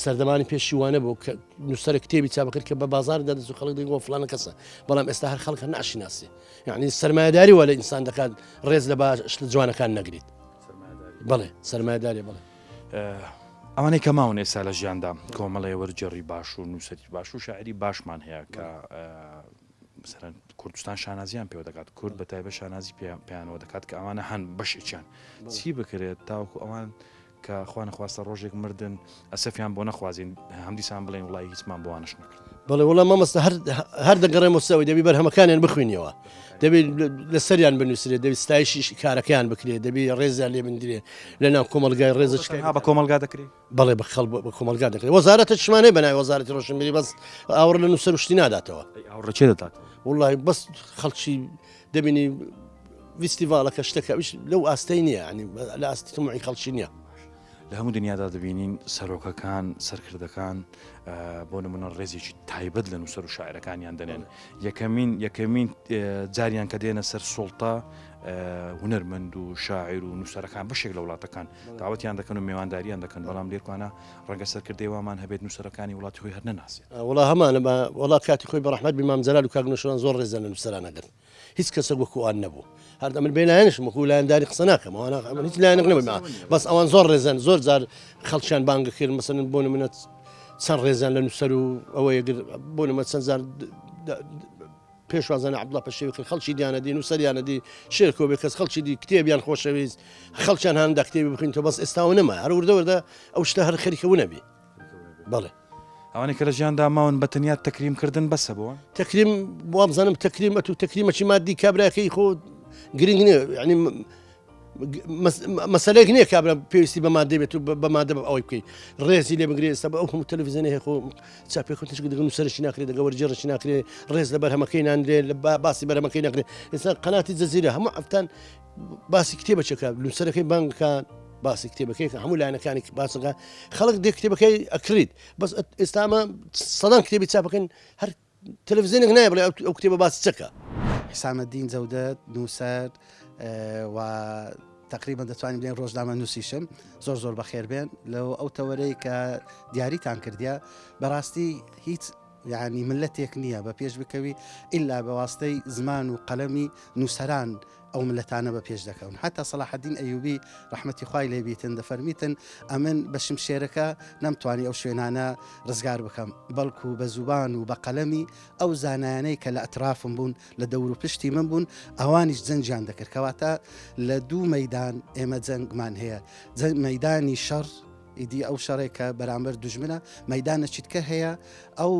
سەردەمانی پێشیوانە بوو کە نووسەر کتێبی چاپەکرد کە بە بازار دەدەست و خەڵک دەیگۆ فڵانە کەسە بەڵام ئێستا هەر خەڵکە ناشیناسی یعنی سەرمایه‌داری وە لە ئینسان دەکات ڕێز لە باش لە جوانەکان نەگریت بڵێ سەرمایه‌داری بڵێ ئەوانەی کە ماون ئێستا لە ژیاندا کۆمەڵی وەرجێڕی باش و نووسەری باش و شاعری باشمان هەیە کە مثلا کوردستان شانازیان پێوە دەکات کورد بە تایبە شانازی پێیانەوە دەکات کە ئەوانە هەن بەشێکیان چی بکرێت تاوەکو ئەوان کە خوانە خواستە ڕۆژێک مردن ئەسەفیان بۆ نەخوازیین هەمدیسان بڵێن وڵی هیچمان بۆوانش نەکرد بەڵێ وڵام مامەستا هەر دەگەڕێمەوەسەوەی دەبی بەرهەمەکانیان بخوێنیەوە دەبێت لە سەریان بنووسێت دەبی ستایشی کارەکەیان بکرێت دەبی ڕێزیان لێ بندرێت لە ناو کۆمەلگای ڕێزە بە کۆمەلگا دەکرێت بەڵێ بە خەڵ بە کۆمەلگا دەکرێت وەزارەتە شمانەی بەناوی وەزارەتی ڕۆشنبیری بەس ئاور لە نووسەر شتی ناداتەوە ئاوڕەچێ دەدات وڵی بەس خەڵکی دەبینی فیستیڤالەکە شتەکەویش لەو ئاستەی نییە ینی لە ئاستی تموعی خەڵکی نییە لە هەموو دنیادا دەبینین سەرۆکەکان سەرکردەکان بۆ نمونە ڕێزێکی تایبەت لە نووسەر و شاعرەکانیان دەنێن یەکەمین جاریان کە دێنە سەر سوڵتا هونەرمەند و شاعیر و نووسەرەکان بەشێک لە وڵاتەکان داوەتیان دەکەن و میێوانداریان دەکەن بەڵام لێرکوانە ڕەنگە سەرکردەی وامان هەبێت نووسەرەکانی وڵاتی خۆی هەر نەناسێت وڵا هەمانە وڵا کاتی خۆی بەڕەحمەت بیمام جەلال و کاگنۆشەوان زۆر ڕێزە لە نووسەرانەگەن هیچ کەسە وەکووان نەبوو هەردە من بێلایەنش وەکو لایەنداری قسە ناکەم ئەوانە هیچ لایەنێک نەبووی بەس ئەوان زۆر ڕێزن زۆر جار خەڵکیان بانگە کرد مەسەن بۆ نمونە چەند ڕێزان لە نووسەر و ئەوەیە بۆ نمە چەند زار پێشوازانە عەبدوڵڵا پەشێوی کرد خەڵکی دیانەدی نووسەریانەدی شێرکۆ بێ کەس خەڵکی دی کتێبیان خۆشەویست خەڵکیان هەندا کتێبی بخوێنیتەوە بەس ئێستاوە نەما هەر وردە ئەو شتە هەر خەریکەوە نەبی بەڵێ ئەوانەی کە لە ژیاندا ماون بە تەنیا تەکریمکردن بەسە بۆ تەکریم بۆ بزانم تەکریمەت و تەکریمەکی مادی کابراکەی خۆ گرنگ نییە ینی مەسەلەیەک نییە کابرا پێویستی بە مادە بێت و بە مادە ئەوەی بکەیت ڕێزی لێ بگرێت ئێستا بە ئەو هەموو تەلەڤیزیۆنی هەیە خۆ چاپێکوتش دەگەن نووسەرشی ناکرێت دەگە وەرجێڕشی ناکرێت ڕێز لە بەرهەمەکەی ناندرێت لە باسی بەرهەمەکەی ناکرێت ئێستا قەناتی جەزیرە هەموو ئەفتان باسی کتێبەچەکە نووسەرەکەی بانگەکان باسی کتێبەکەی هەموو لایەنەکانی باسەکە خەڵک دێ کتێبەکەی ئەکرێت بەس ئێستامە سەدان کتێبی چاپەکەن هەر تەلەڤیزیۆنێک نایە بڵێ ئەو کتێبە باسی چەکە حسامەدین جەودەت نووسەر و تقریبا دەتوانین بڵێن ڕۆژنامە نووسیشم زۆر بەخێر بێن لەو ئەو تەوەرەی کە دیاریتان کردیا بەڕاستی هیچ یعنی ملەتێک نییە بە پێش بکەوی ئللا بەواستەی زمان و قەلەمی نووسەران ئەو ملەتانە بە پێش دەکەون حتا سەلاحەدین ئەیوبی ڕەحمەتی خوای لێبیتن دەفەرمیتن ئەمن بە شمشێرەکە نەمتوانی ئەو شوێنانە ڕزگار بکەم بەڵکو بە زوبان و بە قەلەمی ئەو زانایانەی کە لە ئەترافم بوون لە دەور و پشتی من بوون ئەوانیش جەنجیان دەکرد کەواتە لە دوو مەیدان ئێمە جەنگمان هەیە مەیدانی شەڕ ئیدی ئەو شەڕێکە بەرامبەر دوژمنە مەدانە چیتکە هەیە ئەو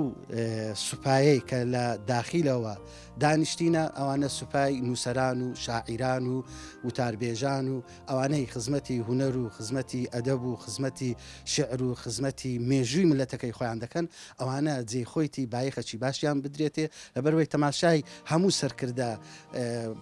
سوپایەی کە لە داخیلەوە دانیشتینە ئەوانە سوپای نووسەران و شاعیران و وتاربێژان و ئەوانەی خزمەتی هوەر و خزمەتی ئەدەب و خزمەتی شعر و خزمەتی مێژووی ملەتەکەی خۆیان دەکەن ئەوانە جێی خۆیتی بایەخەکی باشیان بدرێتێ لەبەرەوەی تەماشای هەموو سەرکردە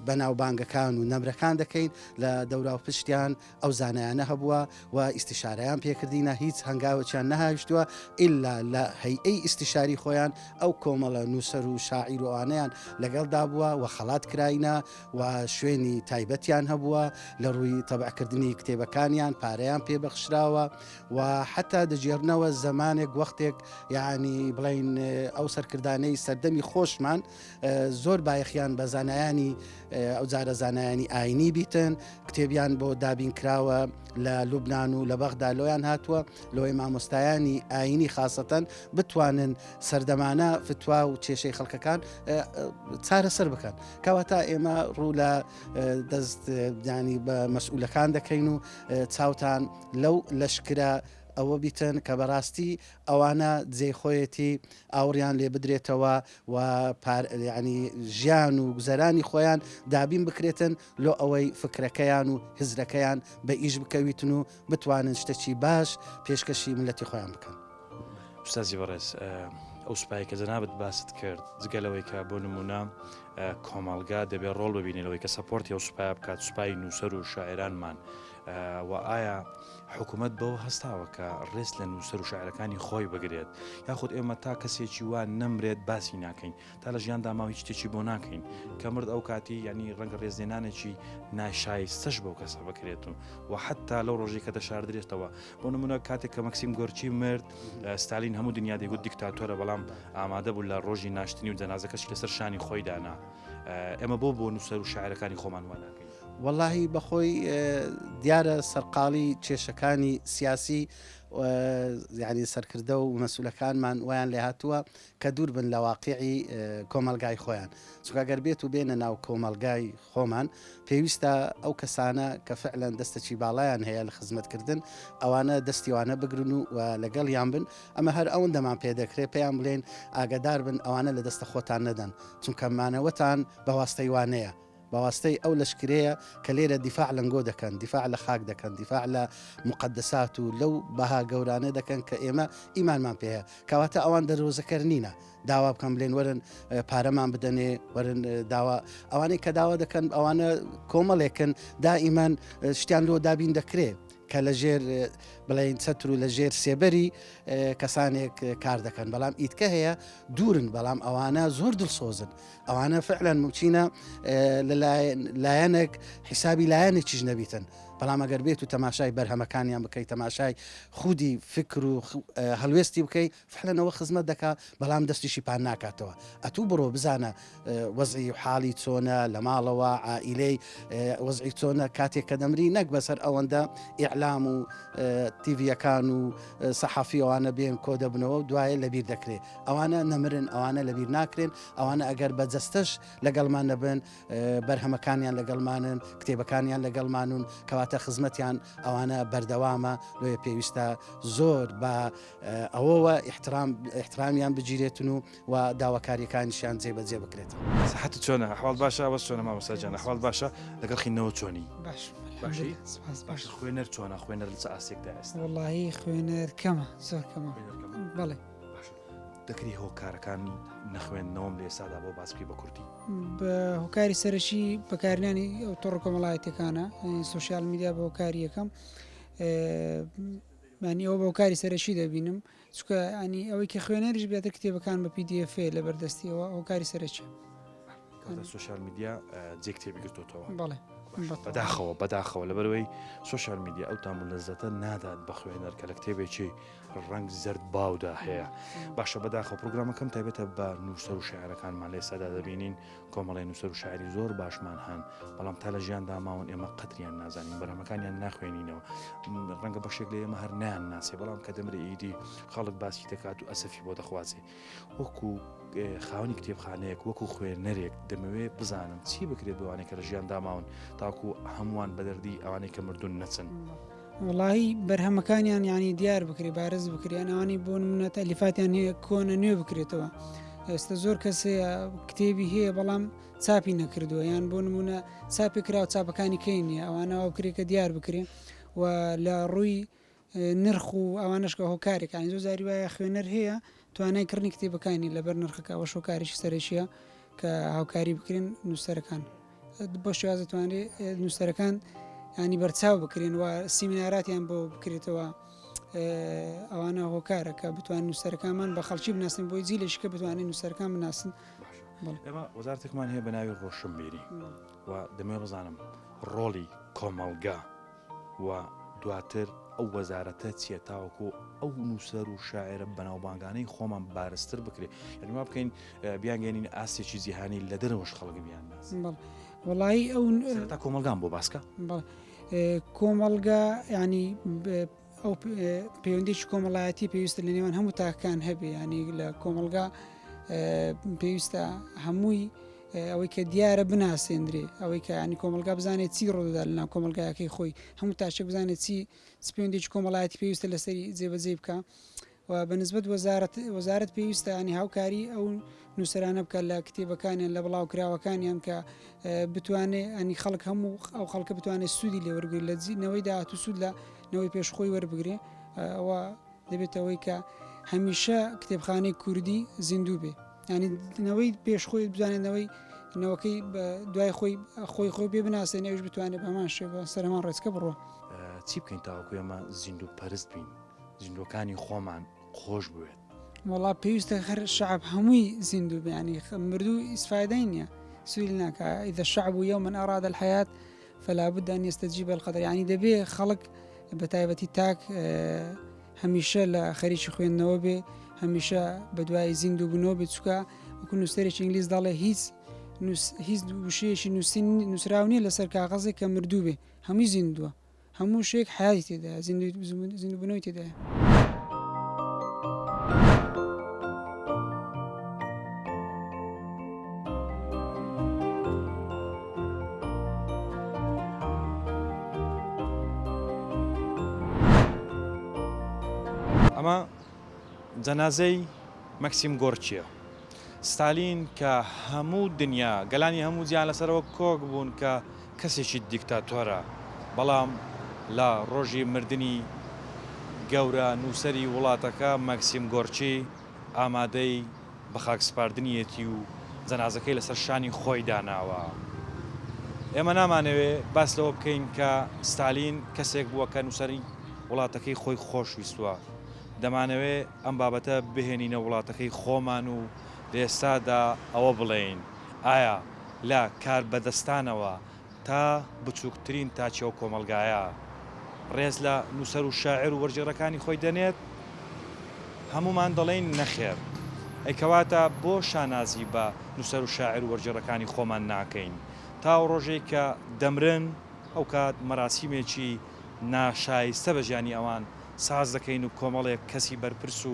بەناوبانگەکان و نەمرەکان دەکەین لە دەورا و پشتیان ئەو زانایانە هەبووە و ئیستیشارەیان پێکردینە هیچ هەنگاوەیان نەهاویشتووە ئللا لە هەیئەی ئیستیشاری خۆیان ئەو کۆمەڵە نووسەر و شاعیر و ئەوانەیان لەگەڵدا بووە و خەڵات کراینە و شوێنی تایبەتیان هەبووە لە ڕووی تەبعکردنی کتێبەکانیان پارەیان پێبەخشراوە و حتا دەجێڕنەوە زمانێک وەختێک یعنی بڵین ئەو سەرکردانەی سەردەمی خۆشمان زۆر بایەخیان بە زانایانی ئەو جارە زانایانی ئاینی بیتن کتێبیان بۆ دابین کراوە لە لوبناان و لە بەغدا لۆیان هاتووە لەوەی مامۆستایانی ئاینی خاصەتەن بتوانن سەردەمانە فتوا و کێشەی خەڵکەکان چارەسەر بکەن کەواتە ئێمە ڕوو لە دەست ینی بە مەسئولەکان دەکەین و چاوتان لەو لەشکرە ئەوە بیتن کە بەڕاستی ئەوانە جێخۆیەتی ئاوریان لێ بدرێتەوە و ینی ژیان و گوزەرانی خۆیان دابین بکرێتن لۆ ئەوەی فکرەکەیان و هزرەکەیان بە ئیش بکەویتن و بتوانن شتێکی باش پێشکەشی ملەتی خۆیان بکەن. ئوستازی بەڕێز ئەو سوپایی کە جەنابەت باست کرد جگەلەوەی کە بۆ نمونە کۆمەڵگا دەبێت ڕۆڵ ببینێتەوەی کە سەپۆرتی ئەو سوپای بکات سوپای نووسەر و شاعرانمان و ئایا حکوومەت بەوە هەستاوە کە ڕێز لە نووسەر و شاعرەکانی خۆی بگرێت یاخود ئێمە تا کەسێکی وان نەمرێت باسی ناکەین تا لە ژیاندا ماوە هیچ شتێکی بۆ ناکەین کە مرد ئەو کاتی ینی ڕەنگە ڕێزێنانێکی ناشایستەش بەو کەسە بکرێت و حتا لەو ڕۆژی کە دەشاردرێتەوە بۆ نمونە کاتێک کە مەکسیم گۆرچی مرد ستالین هەموو دنیا دەیگوت دیکتاتۆرە بەڵام ئامادە بوو لە ڕۆژی ناشتنی و جەنازەکەشی لەسەر شانی خۆی دانا ئێمە بۆ نووسەر و شاعرەکانی خۆمان واناکەین واللهی بەخۆی دیارە سەرقاڵی کێشەکانی سیاسی یعنی سەرکردە و مەسئولەکانمان ویان لێ هاتووە کە دوور بن لە واقعی کۆمەلگای خۆیان چکگەر بێت و بێنە ناو کۆمەلگای خۆمان پێویستە ئەو کەسانە کە فعلەن دەستەی باڵایان هەیە لە خزمەتکردن ئەوانە دەستیوانە بگرن و لەگەڵ یان بن ئەمە هەر ئەوەن دەمان پێدەکرێت پێیان بڵێن ئاگدار بن ئەوانە لە دەستە خۆتان نەدەن چونکە مانەوەتان بەواستەی وانەیە بەواستەی ئەو لەشکرەیە کە لێرە دیفاع لەنگۆ دەکەن دیفاع لە خاک دەکەن دیفاع لە مقدسات و لەو بەها گەورانە دەکەن کە ئێمە ئیمانمان پێەیە کەواتە ئەوان دەرۆزەکەر نینە داوا بکەم بڵێن وەرن پارەمان بدەنێ وەرن داوا ئەوانەی کە داوا دەکەن ئەوانە کۆمەڵێکن دائیمان شتیان لۆ دابین دەکرێت کە لە ژێر بڵین چەتر و لە ژێر سێبەری کەسانێک کار دەکەن بەڵام ئیتکە هەیە دوورن بەڵام ئەوانە زۆر دڵسۆزن ئەوانە فعلەن موچینە لایەنێک حیسابی لایەنێکیش نەبیتن بەڵام ئەگەر بێت و تەماشای بەرهەمەکانیان بکەیت تەماشای خودی فکر و هەلوێستی بکەیت فعلەنەوە خزمەت دەکا بەڵام دەستیشی پان ناکاتەوە ئەتوو بڕۆ بزانە وەزعی حاڵی چۆنە لە ماڵەوە عائیلەی وەزعی چۆنە کاتێک کە دەمری نەک بەسەر ئەوەندە ئیعلام و تیڤەکان و سەحافیەوانە بێن کۆ دەبنەوە و دوایە لەبیر دەکرێت ئەوانە نەمرن ئەوانە لەبیر ناکرێن ئەوانە ئەگەر بەجەستەش لەگەڵمان نەبن بەرهەمەکانیان لەگەڵمانن کتێبەکانیان لەگەڵمانون کەواتە خزمەتیان ئەوانە بەردەوامە لۆیە پێویستە زۆر بە ئەوەوە احترامیان بگیرێتن و داواکاریەکانیشیان جێبەجێ بکرێت سەحەت چۆنە ئەحواڵ باشە ئەوە چۆنە مامۆستاجان ئەحواڵ باشە لەگەڵ خینەوە چۆنی باشی باش خوێنەر چۆنە خوێنەر لە چ ئاسێکدا ئێستا وڵی خوێنەر کەمە زۆر کەمە بەڵێ دەکری هۆکارەکان نەخوێندنەوەم لە ئێستادا بۆ باسکی بە کوردی بە هۆکاری سەرشی بەکارنانی ئەو تۆڕ کۆمەڵایەتەکانە سوۆسیال میدیا بە هۆکاری یەکەم مانی ئەوە بە هۆکاری سەرشی دەبینم چکە ئەنی ئەوەی کە خوێنەریش بێتە کتێبەکان بە PDF لە بەردەستیەوە هۆکاری سەرچە سوۆسیال میدیا جێ کتێبی گرتوتەوە بەڵێ بەداخەوە لەبەرەوەی سوۆسیال میدیا ئەو تام لەزەتە نادات بە خوێنەر کە لە کتێبێکی ڕنگ زرد باودا هەیە باشە بەداخەوە پرۆگرامەکەم تایبەتە بە نووسەر و شاعرەکانمان لە ئێستادا دەبینین کۆمەڵی نووسەر و شاعری زۆر باشمان هەن بەڵام تا لە ژیاندا ماون ئێمە قەتریان نازانین بەرهەمەکانیان ناخوێنینەوە ڕەنگە بەشێک لە ئێمە هەر نان ناسێ بەڵام کە دەمرە ئیدی خەڵک باسی دەکات و ئەسەفی بۆ دەخوازێ وەکو خاوەنی کتێبخانەیەک وەکو خوێنەرێک دەمەوێت بزانم چی بکرێت بەوانێک کە لە ژیان داماون تاکو هەمووان بەدەردی ئەوانەی کە مردون نەچن وڵی بەرهەمەکانیان ینی دیار بکرێ بارز بکریان ئەوانی بۆ منە تەلیفاتیان هەیە کۆنە نوێ بکرێتەوە ئێستا زۆر کەسەیە کتێبی هەیە بەڵام چاپی نەکردووە یان بۆ نمونە چاپی کرا و چاپەکانی کەینە ئەوانە ئەو کرێکە دیار بکرێ و لە ڕووی نرخ و ئەوانشکە هۆکارێکانی زۆ زاری وایە خوێنەر هەیە توانای کردنی کتێبەکانی لەبەر نرخەکە ئەوە شۆکاریشی سەرشیە کە هاوکاری بکرێن نووسەرەکان بۆ شێوازە توانێت نووسەرەکان ینی بەرچاو بکرێن و سیمیناراتیان بۆ بکرێتەوە ئەوانە هۆکارە کە بتوانین نووسەرەکانمان بە خەڵکی بناسن بۆی جیلێشکە بتوانین نووسەرەکان بناسن ئێمە وەزارەتێکمان هەیە بە ناوی ڕۆشنبیری و دەمێ بزانم ڕۆڵی کۆمەڵگا و دواتر ئەو وەزارەتە چیە تاوەکو ئەو نووسەر و شاعرە بەناوبانگانەی خۆمان بارزتر بکرێت یعنی وا بکەین بیانگەێنین ئاسێکی جیهانی لە دەرەوەش خەڵک بیان وڵی ئەو تا کۆمەلگان بۆ باسکە کۆمەلگا ینی ئەو پەیوەندێکی کۆمەڵایەتی پێویستە لە نێوان هەموو تاکان هەبێ ینی لە کۆمەلگا پێویستە هەمووی ئەوەی کە دیارە بناسێنرێ ئەوەی کە ینی کۆمەلگا بزانێت چی ڕۆدا لەناو کۆمەلگایەکەی خۆی هەموو تاشێک بزانێت چی پەیوەندێکی کۆمەڵایەتی پێویستە لەسەری جێبەجێ بکە و بەنسبەت وەزارەت پێویستە ینی هاوکاری ئەو نووسرانە بکە لە کتێبەکانیان لە بڵاو کراوەکانیان کە بتوانێت ئەنی خەڵک هەموو ئەو خەڵکە بتوانێت سوودی لێ وەرگری لە نەوەی داهاتوو سوود لە نەوەی پێشخۆی وەربگرێ ئەوە دەبێتەوەی کە هەمیشە کتێبخانەی کوردی زیندوو بێ ینی نەوەی پێشخۆی بزانێتەوەی نەوەکەی دوای خۆی بێ بناسێ نەویش بتوانێت بەمان شێ بە سەرمان ڕێچکە بڕۆ چی بکەین تاوەکو ئێمە زیندوو پەرست بین زیندوەکانی خۆمان خۆش بوێت وڵا پێویستە هەر شعب هەمووی زیندوو بێنی مردوو ئیسفادەی نییە سویل ناکە إذا الشعب يوما أراد الحياة فلا بد أن يستجيب القدر يعني دەبێ خەڵک بەتایبەتی تاک هەمیشە لە خەریکی خوێندنەوە بێ هەمیشە بە دوای زیندوو بوونەوە بێت چکە وەکو نووسەرێکی ئینگلیز دەڵێ هیچ وشەیەکی نووسراو نیە لەسەر کاغەزێک کە مردوو بێ هەمووی زیندووە هەموو شێک حیاتی تێدایە زیندووبوونەوەی تێدایە ئەمە جەنازەی مەکسیم گۆرچیە ستالین کە هەموو دنیا گەلانی هەموو جیان لەسەرەوە کۆک بوون کە کەسێکی دیکتاتۆرە بەڵام لە ڕۆژی مردنی گەورە نووسەری وڵاتەکە مەکسیم گۆرچی ئامادەی بە خاکسپاردنیەتی و جەنازەکەی لەسەر شانی خۆی داناوە ئێمە نامانەوێ باس لەوە بکەین کە ستالین کەسێک بووە کە نووسەری وڵاتەکەی خۆی خۆشویستووە دەمانەوێ ئەم بابەتە بهێنینە وڵاتەکەی خۆمان و لێستادا ئەوە بڵێین ئایا لە کار بەدەستانەوە تا بچووکترین تاچێ و کۆمەلگایە ڕێز لە نووسەر و شاعر و وەرجێڕەکانی خۆی دەنێت هەمومان دەڵێن نەخێر ئەیکەواتە بۆ شانازی بە نووسەر و شاعر و وەرجێڕەکانی خۆمان ناکەین تا ڕۆژێک کە دەمرن ئەو کات مەراسیمێکی ناشایستە بە ژیانی ئەوان ساز دەکەین و کۆمەڵێک کەسی بەرپرس و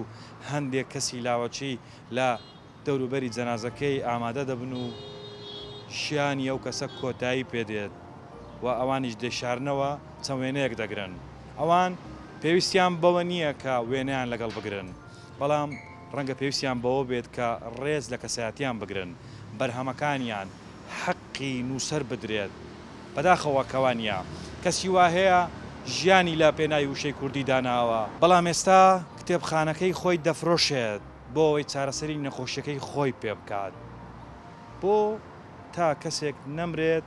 هەندێک کەسی لاوەچی لە دەوروبەری جەنازەکەی ئامادە دەبن و شیانی ئەو کەسە کۆتایی پێدێت و ئەوانیش دێشارنەوە چەند وێنەیەک دەگرن ئەوان پێویستیان بەوە نییە کە وێنەیان لەگەڵ بگرن بەڵام ڕەنگە پێویستیان بەوە بێت کە ڕێز لە کەسایەتیان بگرن بەرهەمەکانیان حەقی نووسەر بدرێت بەداخەوە کەوانە کەسی وا هەیە ژیانی لا پێناوی وشەی کوردی داناوە بەڵام ئێستا کتێبخانەکەی خۆی دەفرۆشێت بۆ ئەوەی چارەسەری نەخۆشیەکەی خۆی پێ بکات بۆ تا کەسێک نەمرێت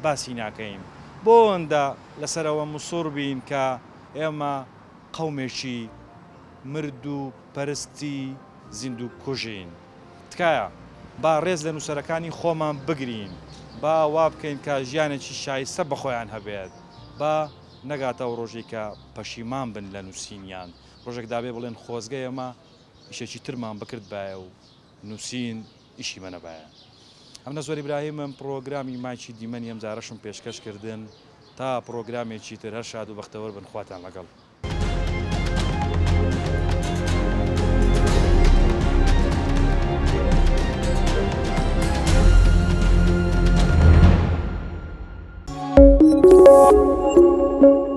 باسی ناکەین بۆ ئەوەندە لەسەرەوە مسوور بین کە ئێمە قەومێکی مرد و پەرستی زیندوو کوژین تکایە با ڕێز لە نووسەرەکانی خۆمان بگرین با وا بکەین کە ژیانێکی شایستە بەخۆیان هەبێت با نەگاتەوە ڕۆژێک کە پەشیمان بن لە نووسینیان ڕۆژێک دابێ بڵێن خۆزگەی ئەمە ئیشێکی ترمان بکرد باە و نووسین ئیشی منەبایە ئەم نە زۆری براهیمم پرۆگرامی مایکی دیمەنی ئەم جارەشم پێشکەشکردن تا پرۆگرامێکی تر هەر شاد و بەختەوەر بن خواتان لەگەڵ Thank you.